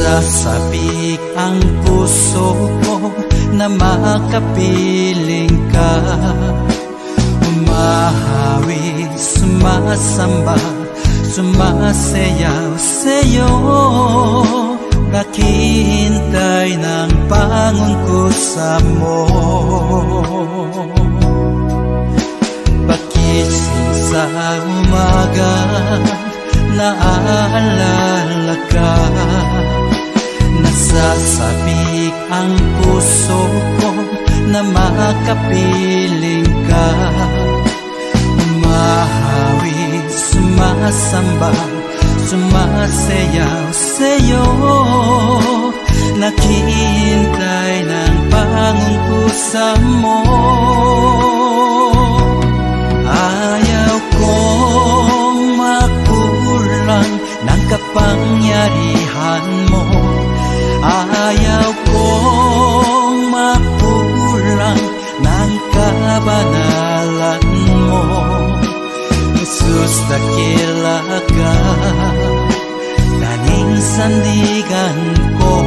Nasasabik ang puso ko na makapiling ka. Umahawi, sumasamba, sumasayaw sa'yo. Naghihintay ng pangungkusa mo. Pagising sa umaga, naaalala ka. Nasasabik ang puso ko na makapiling ka. Umahawi, sumasamba, sumasayaw sa'yo. Naghihintay ng pangungkusa mo. Ayaw kong makulang ng kapangyarihan mo. Ayaw kong makulang ng kabanalan mo. Jesus, dakila ka, tanging sandigan ko.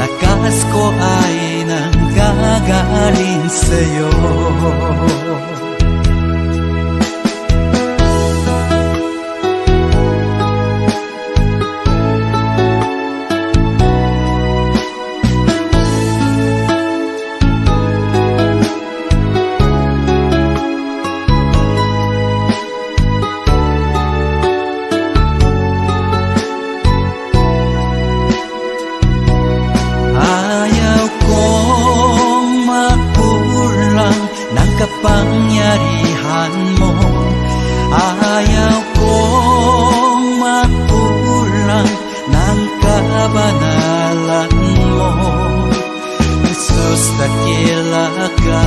Lakas ko ay nanggagaling sa'yo. Kapangyarihan mo. Ayaw kong makulang ng kabanalan mo. Jesus, dakila ka,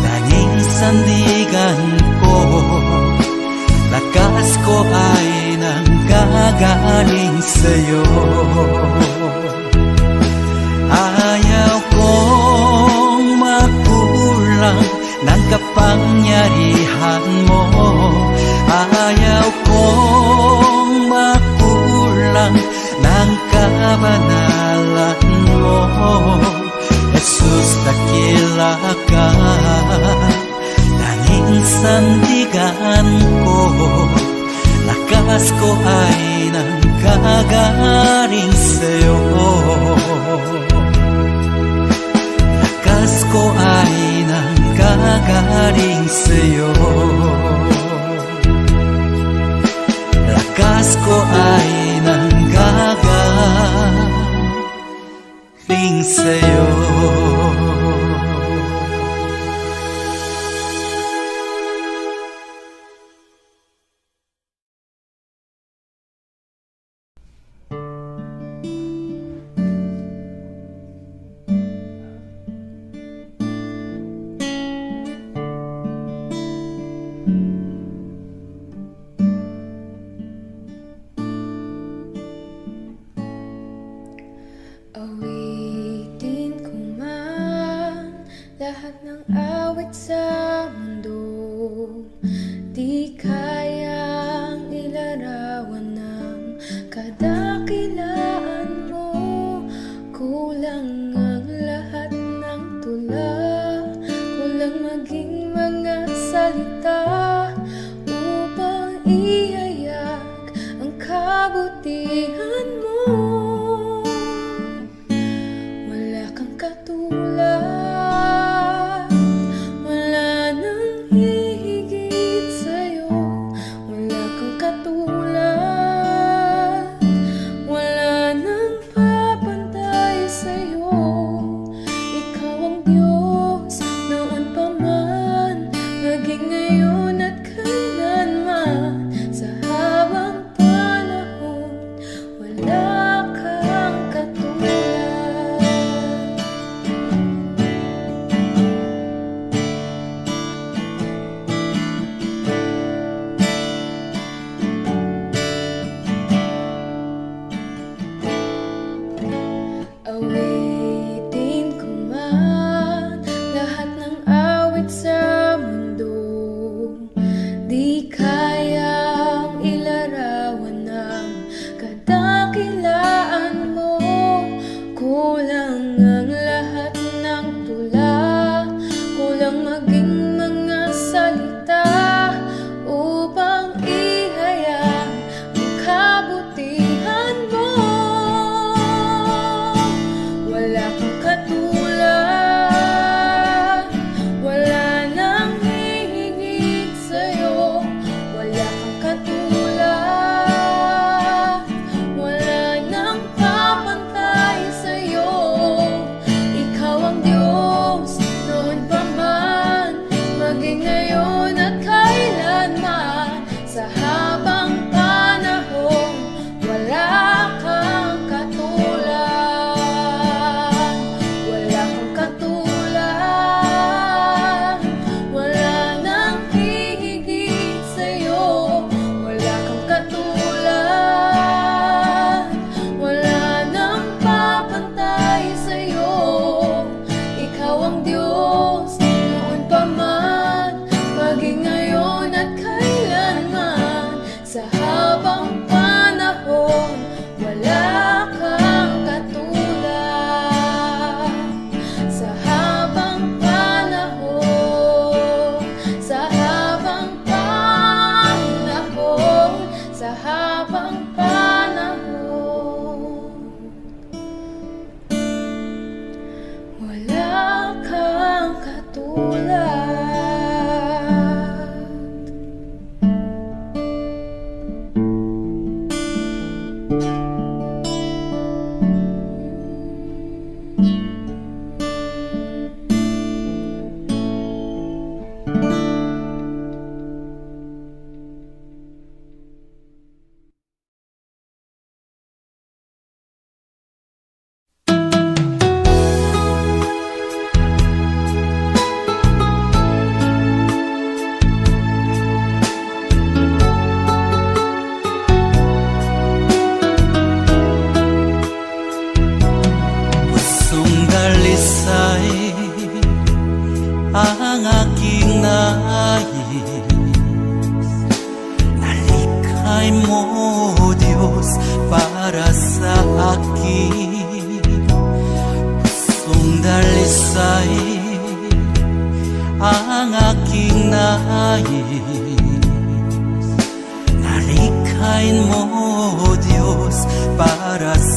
tanging sandigan ko. Lakas ko ay nanggagaling sa'yo. Ayaw kong makulang ng kapangyarihan mo. Ayaw kong makulang ng kabanalan mo. Jesus, dakila ka, tanging sandigan ko. Lakas ko ay nanggagaling sa'yo. Lakas ko ay nanggagaling sa'yo. Lakas ko ay nanggagaling sa'yo. Awitin ko man lahat ng awit sa mundo, di kayang ilarawan ng kadakilaan mo. Kulang ang lahat ng tula, kulang maging mga salita upang ihayak ang kabutihan mo. Katulad, wala nang hihigit sa'yo. Wala kang katulad, wala nang papantay sa'yo. Ikaw ang Diyos noon pa man, maging ngayon at kailanman. Sa habang panahon,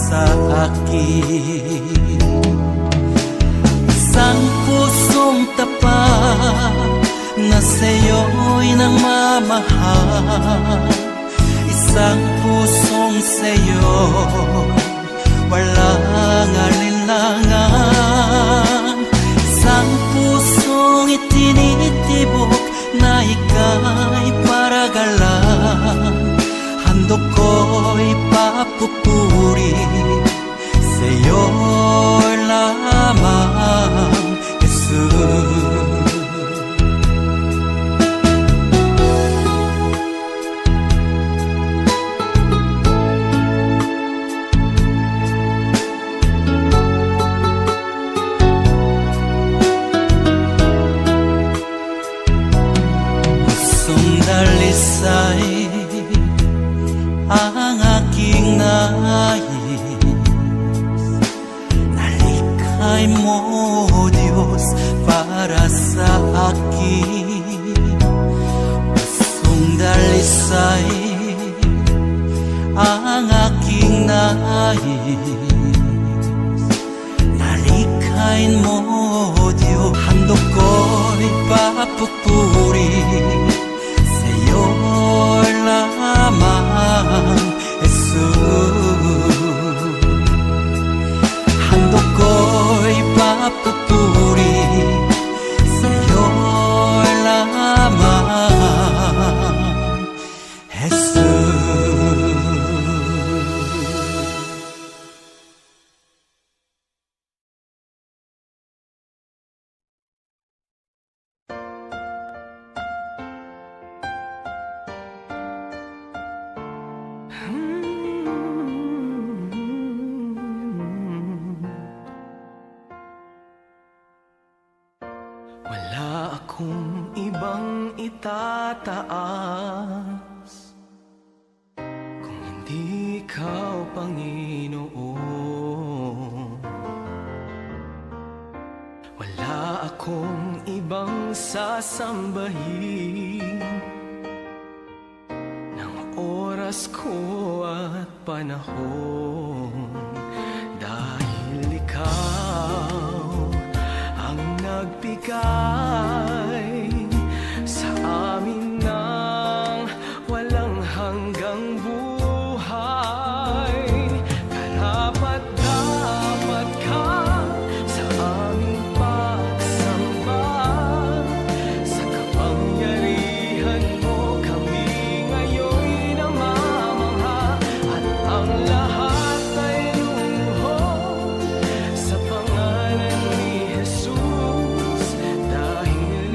sa akin. Isang pusong tapat na sa'yo'y nagmamahal. Isang pusong sa'yo walang alinlangan. Isang pusong itinitibok na ika'y paragalan. Handog ko'y papupuri sa'yo lamang, Jesus. Dalisay ang aking nais, nalikhay mo, Diyos, para sa akin. Pusong dalisay ang aking nais, nalikhay mo, Diyos. Handog ko'y papupuri sa'yo lamang, Jesus. Handog ko'y papupuri sa'yo lamang, Jesus. Wala akong ibang itataas kung hindi ikaw, Panginoon. Wala akong ibang sasambahin ng oras ko at panahon, dahil ikaw ang nagbigay sa amin ng walang hanggang buhay. Karapat-dapat ka sa aming pagsamba, sa kapangyarihan mo kami ngayon'y namamangha, at ang lahat ay lumuhod sa pangalan ni Jesus, dahil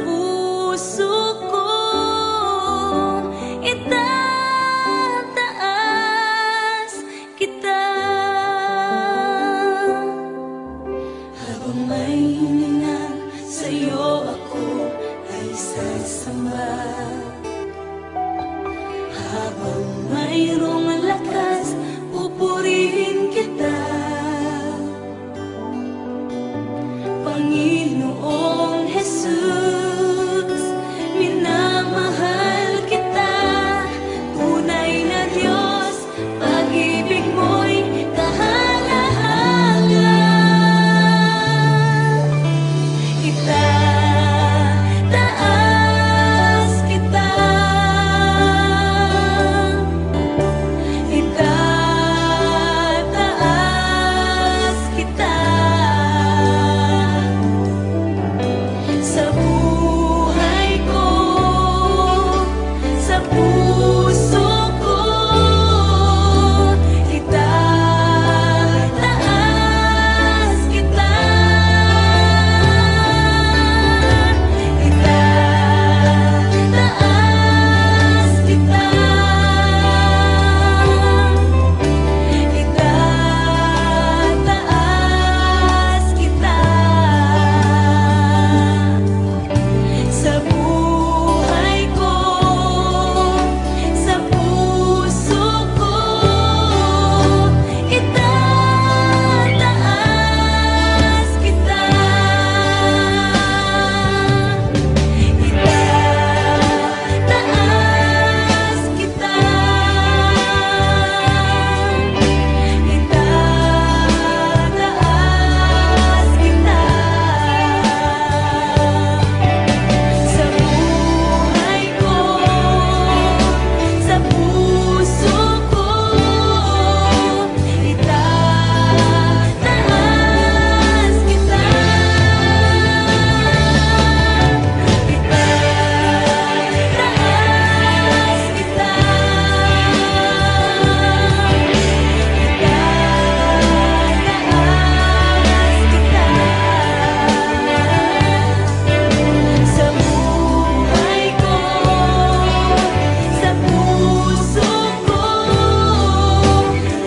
puso ko, itataas kita. Habang may hininga sa'yo ako ay sasamba. Habang mayroong lakas, pupurihin kita. Panginoong Jesus, minamahal kita. Tunay na Diyos, pag-ibig mo'y kahala-hala. Itataas kita. Itataas kita. Sa buhay ko, sa puso ko, itataas kita. Itataas kita. Itataas kita. Sa buhay ko, sa puso ko, itataas kita. Itataas kita. Itataas kita. Sa buhay ko, sa puso ko, itataas kita. Itataas kita. Itataas kita. Sa buhay ko, sa puso ko,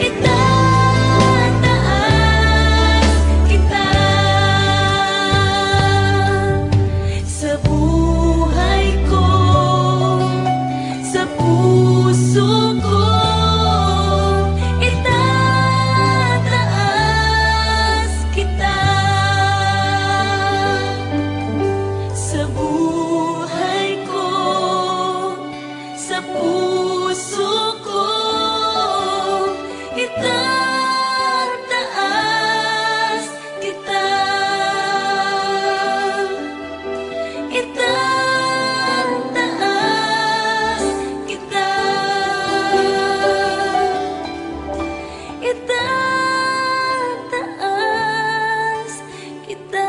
itataas kita. Sa buhay ko, sa puso ko, itataas kita. Sa buhay ko, sa puso ko, itataas kita. Itataas kita. Itataas kita.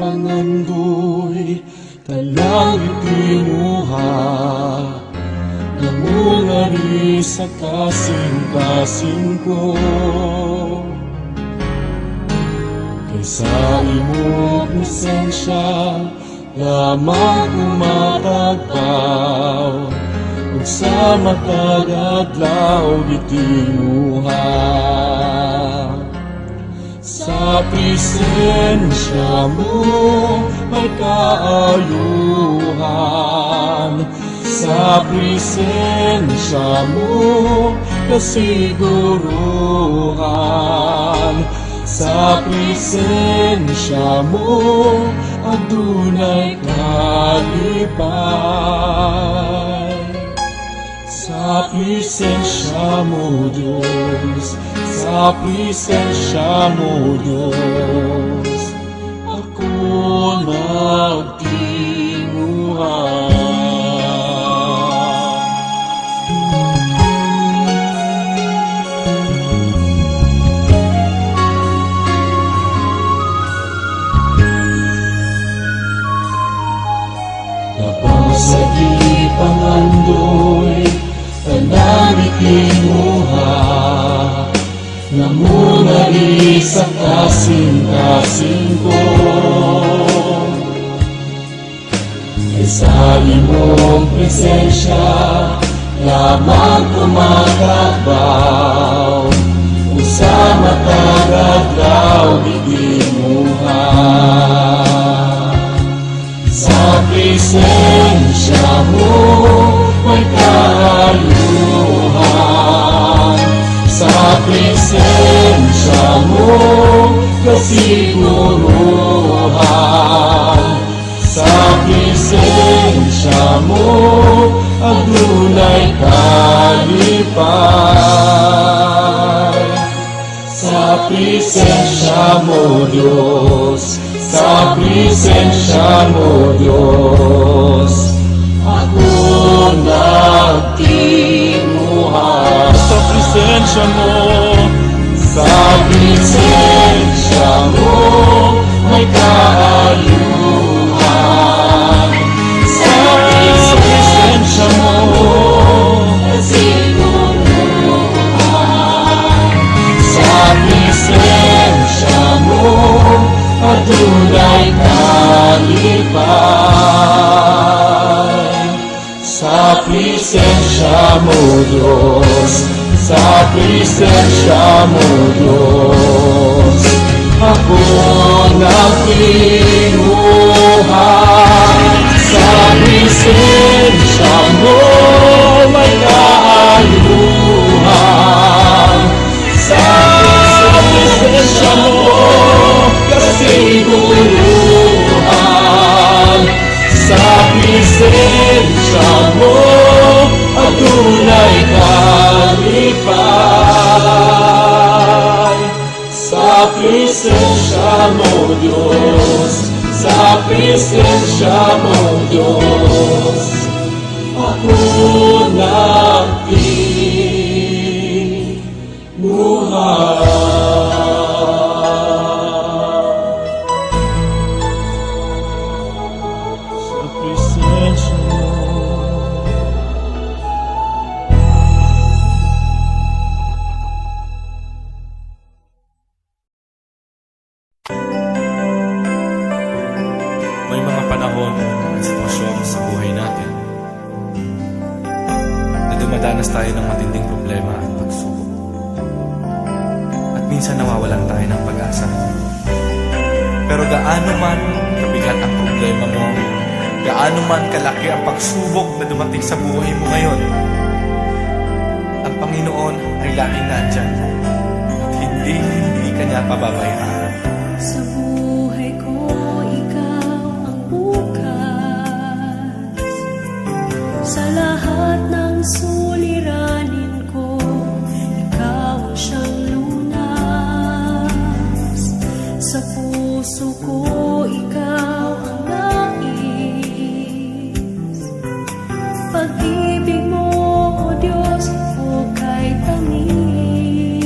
pangandoy, talang itinuha, namungari sa kasing-kasing ko. Kaysa imo presensya, lamang umatagpaw, ug sa matag adlaw gitinuha. Sa presensya mo may kaayuhan, sa presensya mo kasiguruhan, sa presensya mo adunay kalipay. Sa presensya mo Diyos, sa presensya mo Diyos, ako nagtinguhan. Labang sa di pangandoy, tanang ikinuha, namungali sa kasing-kasing ko. Kaysa imong presensya, lamang kumakagbaw, ug sa matag adlaw gigimuha. Sa presensya mo may kaayuhan, sa presensya mo kasiguruhan, sa presensya mo adunay kalipay. Sa presensya mo Diyos, sa presensya mo Diyos, ako nagtinguhan. Sa presensya mo, sa presensya mo may kaayuhan, sa presensya mo kasiguruhan, sa presensya mo adunay kalipay. Sa presensya mo Diyos, sa presensya mo Diyos, ako nagtinguhan. Sa presensya mo may kaayuhan, sa presensya mo kasiguruhan, sa presensya mo adunay kalipay. Sa presensya mo Diyos, sa presensya mo Diyos, ako nagtinguhan. Sa presensya mo. May mga panahon at sitwasyon sa buhay natin na dumadanas tayo ng matinding problema at pagsubok. At minsan nawawalan tayo ng pag-asa. Pero gaano man kabigat ang problema mo, gaano man kalaki ang pagsubok na dumating sa buhay mo ngayon, ang Panginoon ay laging nandyan at hindi ka niya pababayaan. Sa buhay ko, ikaw ang bukas. Sa lahat ng suliranin ko, ikaw ang siyang lunas. Sa puso ko, ikaw ang nais. Pag-ibig mo, O Diyos, hukay tamis.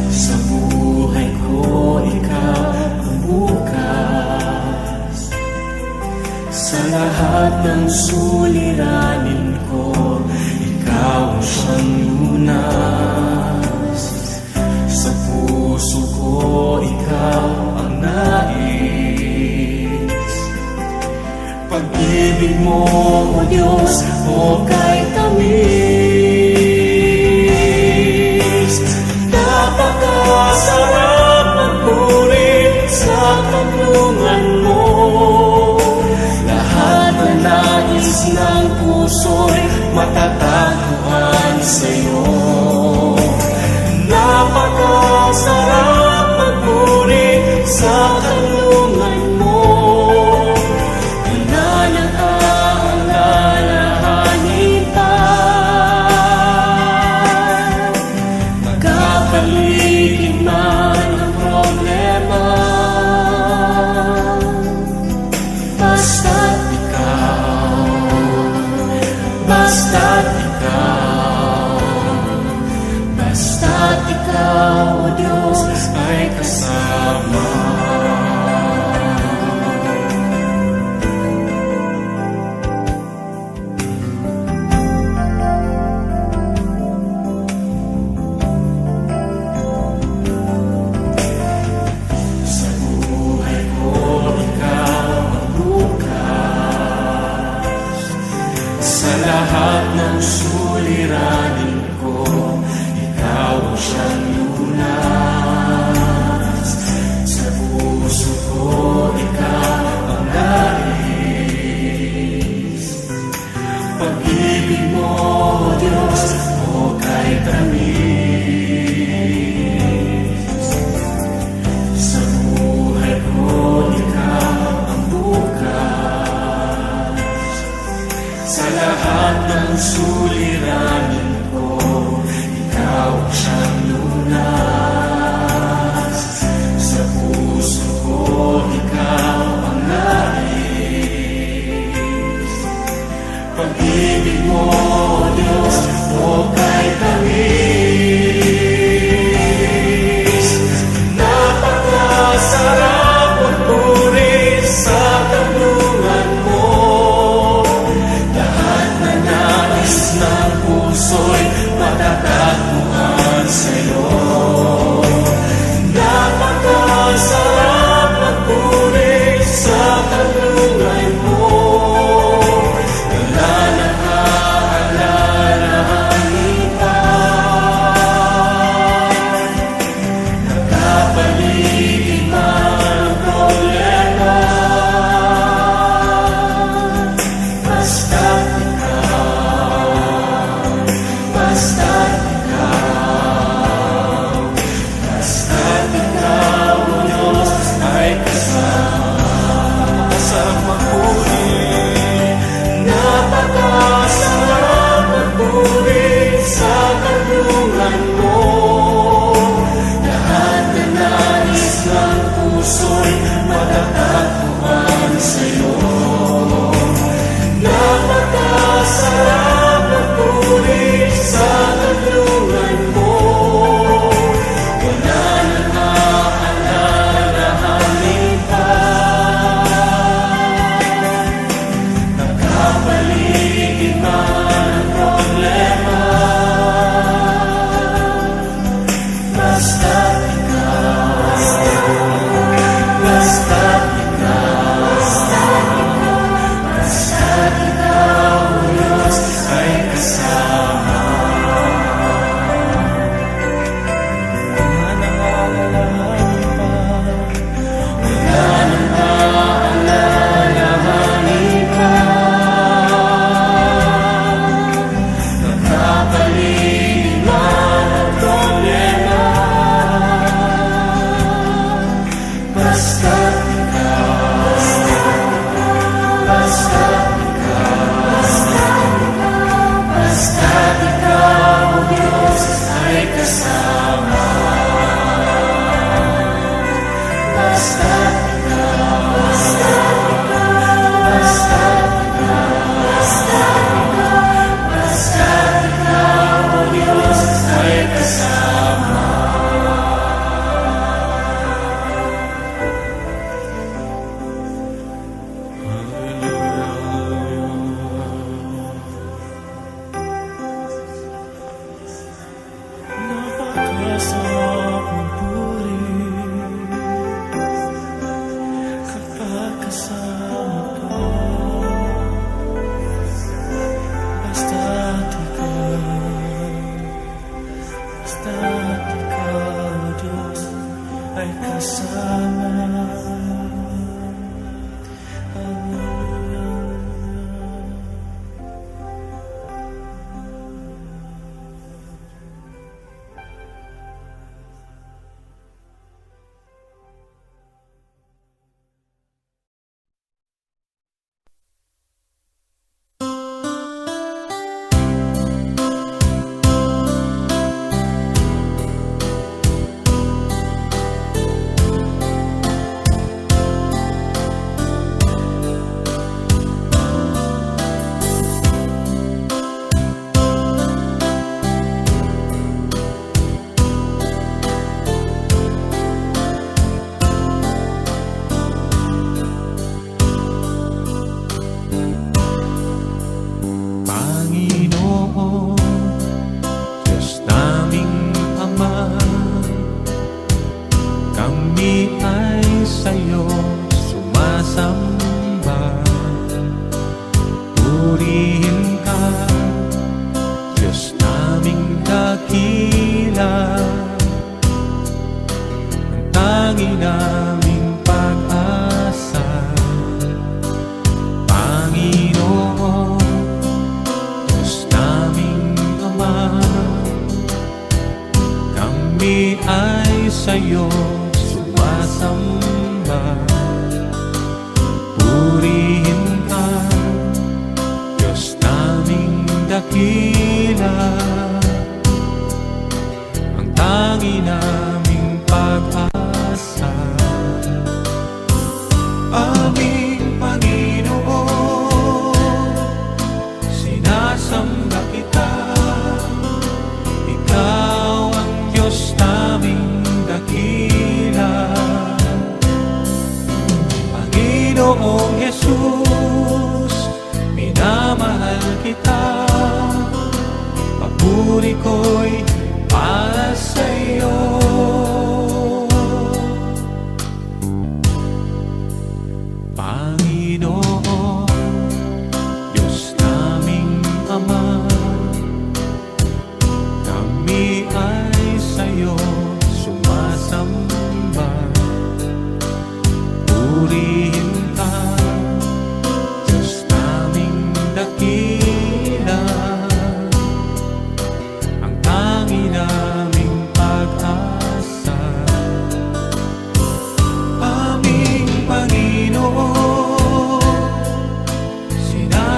Sa buhay ko, ikaw ng suliranin ko, ikaw ang siyang lunas. Sa puso ko, ikaw ang nais. Pag-ibig mo, O Diyos, o kay tamis. Napakasarap magpuri sa kanlungan mo. Lahat na nais ng puso'y matatagpuan sa'yo. Napakasarap magpuri sa kanlungan mo. Wala nang aalalahanin pa. Magkapaligid man ang problema, basta't ikaw, basta't ikaw, basta't ikaw, O Diyos, ay kasama. Sa buhay ko, ikaw ang bukas. Sa lahat ng suliranin ko, ikaw ang siyang lunas. Sa puso ko, ikaw ang nais. Pag-ibig mo, O Diyos, o kay tamis. Sa buhay ko, ikaw ang bukas. Sa lahat ng suliranin ko, ikaw ang siyang lunas. Sa puso ko, ikaw ang nais. Pag-ibig mo, O Diyos, o kay tamis. Napakasarap magpuri sa kanlungan mo. Lahat na nais ng puso'y matatagpuan sa'yo. Napakasarap magpuri sa kanlungan mo. Wala nang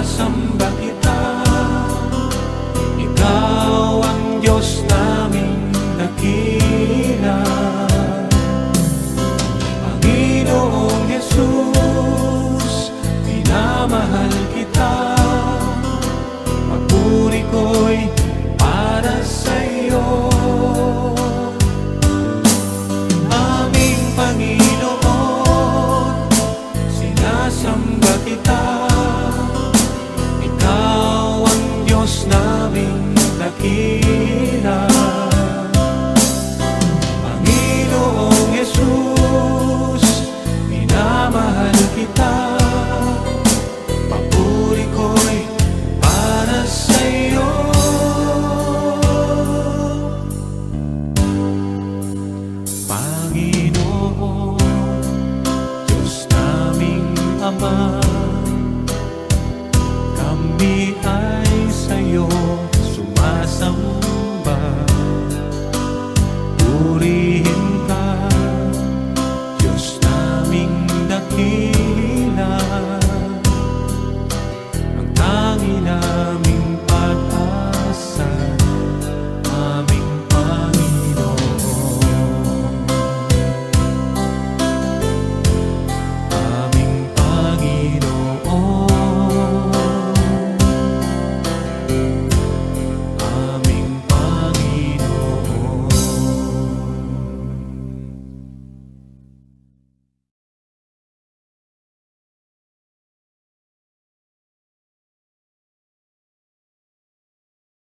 sinasamba kita. Ikaw ang Diyos naming dakila. Panginoong Jesus, minamahal kita. Pagpuri ko'y para sa iyo. Aming Panginoon, sinasamba kita. Ikaw ang Diyos naming dakila. Panginoong Jesus, minamahal kita. Papuri ko'y para sa iyo. Panginoon, Diyos naming Ama, kami